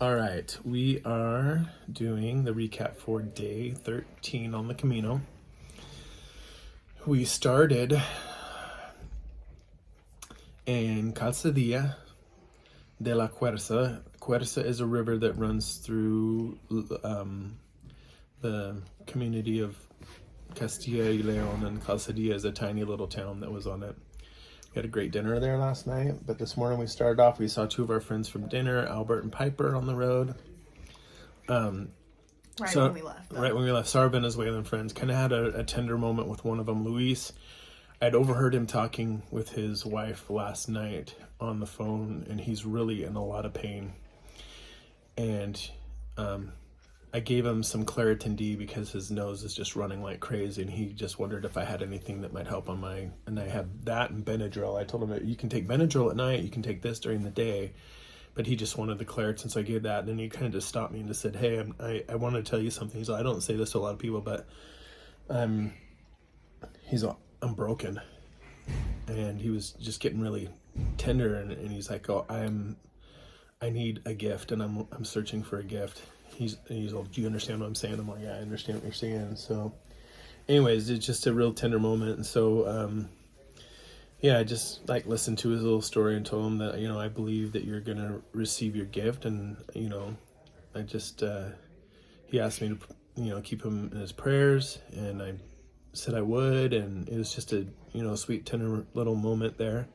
All right, we are doing the recap for day 13 on the Camino. We started in Calzadilla del Cuerza. Cuerza is a river that runs through the community of Castilla y León, and Calzadilla is a tiny little town that was on it. We had a great dinner there last night, but this morning we started off, we saw two of our friends from dinner, Albert and Piper, on the road. When we left. Right when we left, saw our Venezuelan friends. Kind of had a tender moment with one of them, Luis. I'd overheard him talking with his wife last night on the phone, and he's really in a lot of pain. And I gave him some Claritin D because his nose is just running like crazy, and he just wondered if I had anything that might help on my, and I have that and Benadryl. I told him that you can take Benadryl at night, you can take this during the day, but he just wanted the Claritin, so I gave that, and then he kind of just stopped me and just said, hey, I want to tell you something. So I don't say this to a lot of people, but I'm broken. And he was just getting really tender, and he's like, oh, I need a gift, and I'm searching for a gift. He's like, do you understand what I'm saying? I'm like, yeah, I understand what you're saying. So anyways, it's just a real tender moment. And so, I just like listened to his little story and told him that, I believe that you're going to receive your gift. And, I just, he asked me to, keep him in his prayers, and I said I would. And it was just a, sweet, tender little moment there.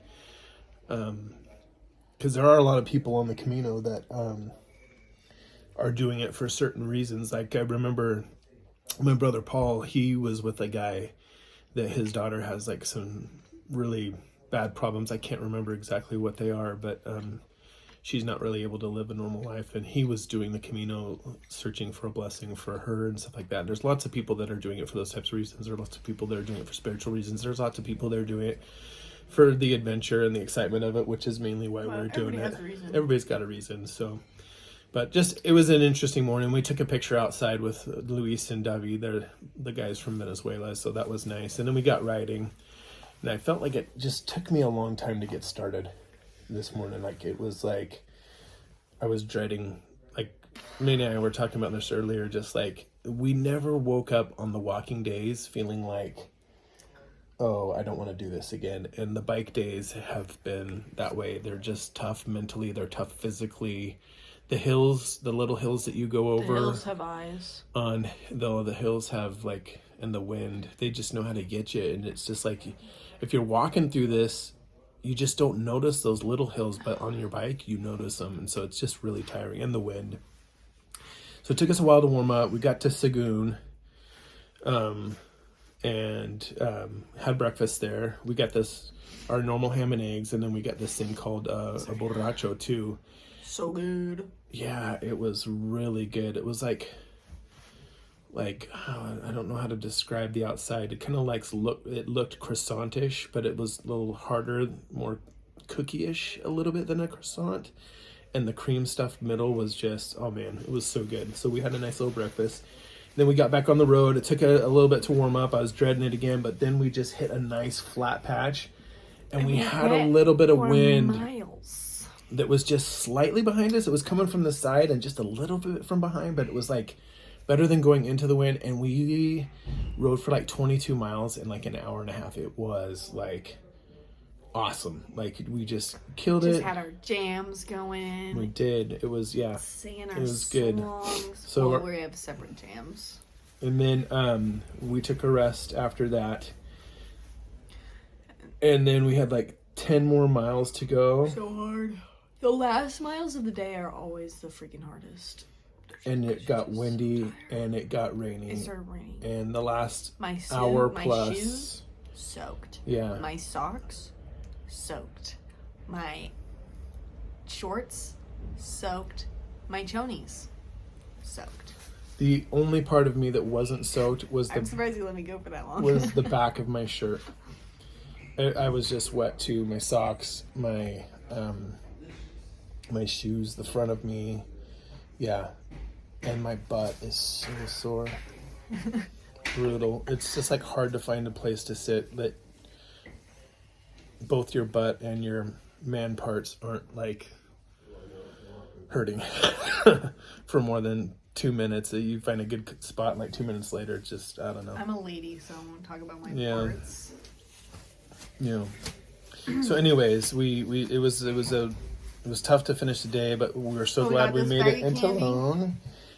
Because there are a lot of people on the Camino that, are doing it for certain reasons. Like I remember my brother Paul, he was with a guy that his daughter has like some really bad problems. I can't remember exactly what they are, but she's not really able to live a normal life, and he was doing the Camino searching for a blessing for her and stuff like that. And there's lots of people that are doing it for those types of reasons. There are lots of people that are doing it for spiritual reasons. There's lots of people that are doing it for the adventure and the excitement of it, which is mainly why we're doing it. Everybody's got a reason. So but just, it was an interesting morning. We took a picture outside with Luis and David. They're the guys from Venezuela, so that was nice. And then we got riding, and I felt like it just took me a long time to get started this morning. Like, it was like, I was dreading, like, Minnie and I were talking about this earlier, just like, we never woke up on the walking days feeling like, oh, I don't want to do this again. And the bike days have been that way. They're just tough mentally, they're tough physically. The hills, the little hills that you go over. The hills have eyes. The hills have like, and the wind, they just know how to get you. And it's just like, if you're walking through this, you just don't notice those little hills, but on your bike, you notice them. And so it's just really tiring, and the wind. So it took us a while to warm up. We got to Sahagun, and had breakfast there. We got our normal ham and eggs, and then we got this thing called a Burracho too. So good. Yeah, it was really good. It was like I don't know how to describe the outside. It kind of it looked croissant-ish, but it was a little harder, more cookie-ish a little bit than a croissant. And the cream stuffed middle was just, oh man, it was so good. So we had a nice little breakfast. Then we got back on the road. It took a little bit to warm up. I was dreading it again, but then we just hit a nice flat patch, and we had a little bit of wind. That was just slightly behind us. It was coming from the side and just a little bit from behind, but it was like better than going into the wind. And we rode for like 22 miles in like an hour and a half. It was like awesome. Like, we just killed it. Just had our jams going. We did. It was, yeah. Singing our it was good. Songs. So we have separate jams. And then we took a rest after that. And then we had like 10 more miles to go. So hard. The last miles of the day are always the freaking hardest. And it got windy, and it got rainy. It started raining. And the last hour plus. My shoes soaked. Yeah. My socks soaked. My shorts soaked. My chonies soaked. The only part of me that wasn't soaked was I'm surprised you let me go for that long. was the back of my shirt. I was just wet too. My socks, my shoes, the front of me, yeah, and my butt is so sore. Brutal. It's just like hard to find a place to sit that both your butt and your man parts aren't like hurting for more than 2 minutes. You find a good spot, and like 2 minutes later, it's just, I don't know. I'm a lady, so I won't talk about my parts. Yeah. So, anyways, it was tough to finish the day, but we were so glad we made it into León.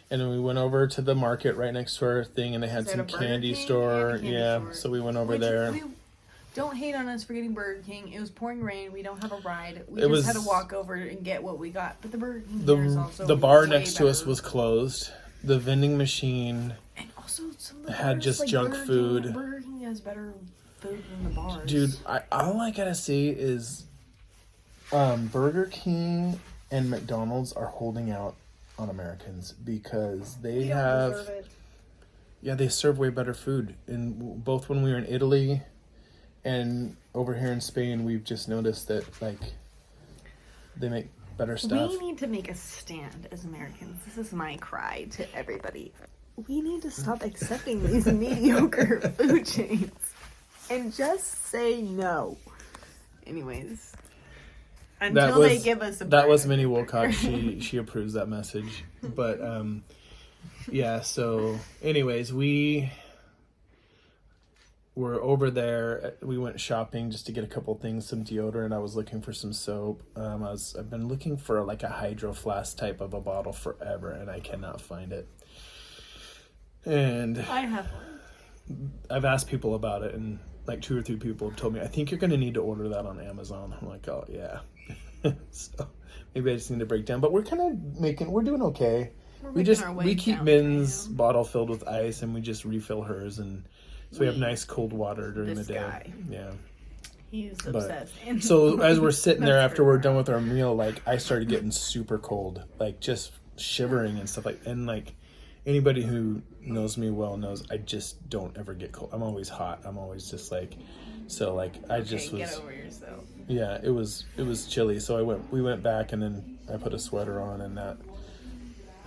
And then we went over to the market right next to our thing, and they had some candy store. Yeah, so we went over there. Don't hate on us for getting Burger King. It was pouring rain. We don't have a ride. We just had to walk over and get what we got. But the Burger King is also the bar next to us was closed. The vending machine and also had just junk food. Burger King has better food than the bars. Dude, all I gotta say is Burger King and McDonald's are holding out on Americans because they they serve way better food. And both when we were in Italy and over here in Spain, we've just noticed that like they make better stuff. We need to make a stand as Americans. This is my cry to everybody. We need to stop accepting these mediocre food chains and just say no. Anyways, until they give us a break. That was Minnie Wilcox. She approves that message. But yeah, so anyways, we were over there. We went shopping just to get a couple things, some deodorant. I was looking for some soap. I've been looking for like a Hydro Flask type of a bottle forever, and I cannot find it. And I have one. I've asked people about it, and like 2 or 3 people have told me, I think you're going to need to order that on Amazon. I'm like, oh yeah. So maybe I just need to break down, but we're doing okay. We keep Min's bottle filled with ice, and we just refill hers, and so we have nice cold water during the day. Guy. Yeah. He's obsessed. So as we're sitting there after we're done with our meal, like I started getting super cold, like just shivering and stuff and like anybody who knows me well knows I just don't ever get cold. I'm always hot. I'm always just like, so like I just was. Get over yourself. Yeah, it was chilly. So we went back, and then I put a sweater on, and that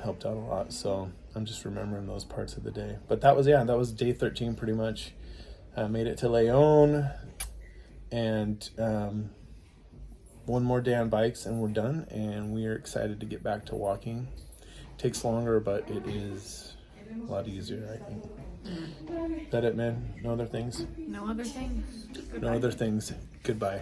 helped out a lot. So I'm just remembering those parts of the day. But that was day 13 pretty much. I made it to León, and one more day on bikes, and we're done. And we are excited to get back to walking. Takes longer, but it is a lot easier, I think. Is that it, man? No other things? No other things? No other things. Goodbye.